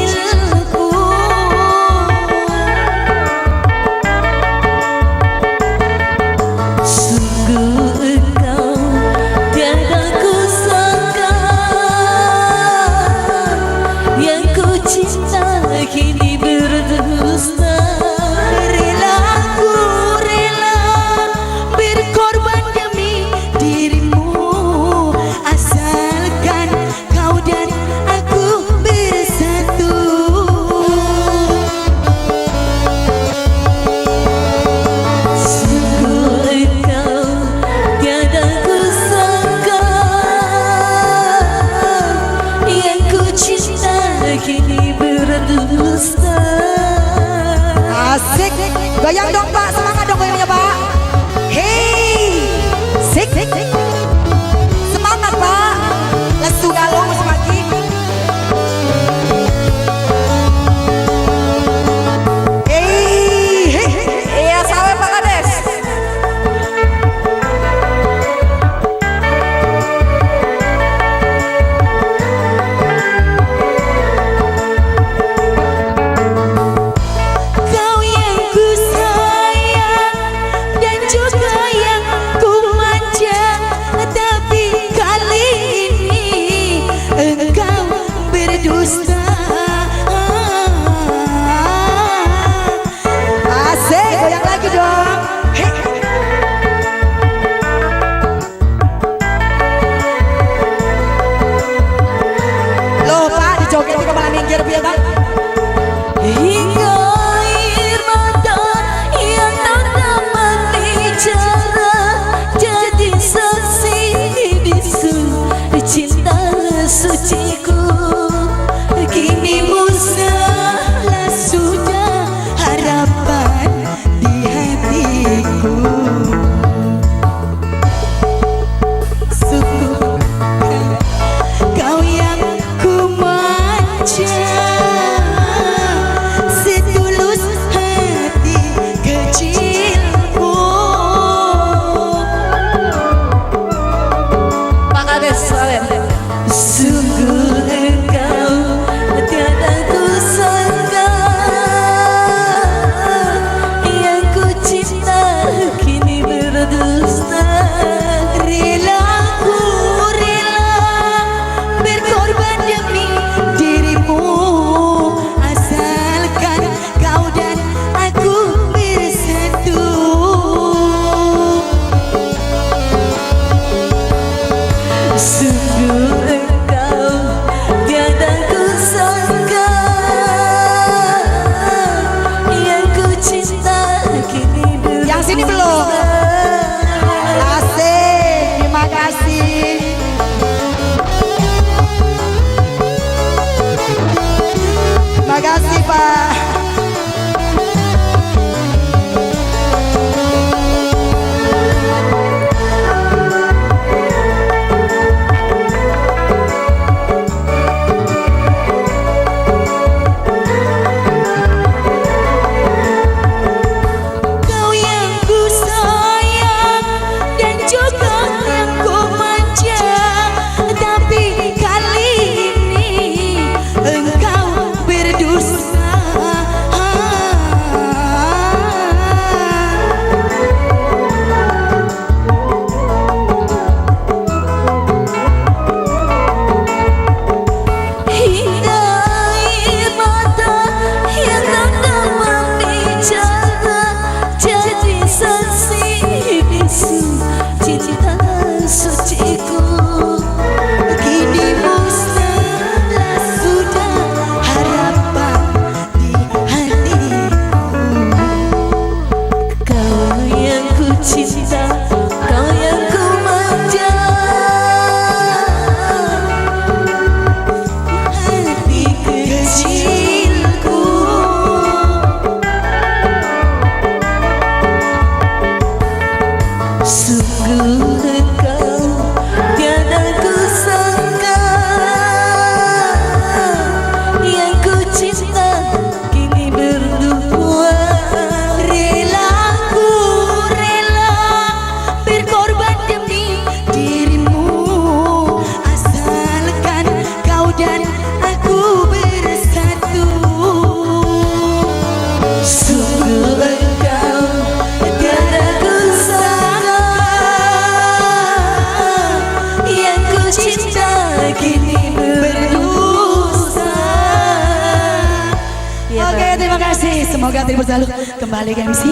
kecilku. Sungguh engkau tiada kusangka, yang ku cinta kini berdusta. Rela aku rela berkorban demi dirimu, asalkan kau dan aku bersatu. Sungguh engkau tiada kusangka, yang ku cinta kini berdusta. Asik, goyang dong Pak, semangat dong goyangnya Pak. Hei, sik, semangat Pak. Lesu galong semakin. Hei, iya sawe Pak Kades. Kau yang ku sayang dan juga yang ku manja, tapi kali ini engkau berdusta. Asik, goyang lagi dong. Hei. Loh Pak, dijoget juga malah minggir biar Bang. Hingga air mata yang tak dapat bicara jadi saksi bisu cinta suciku. Kini musnahlah sudah harapan di hatiku. Sungguh kau yang ku manja, setulus hati kecilku. Pak Kades, Sungguh engkau tiada kusangka, Oke, terima kasih. Semoga terus selalu kembali ke MC.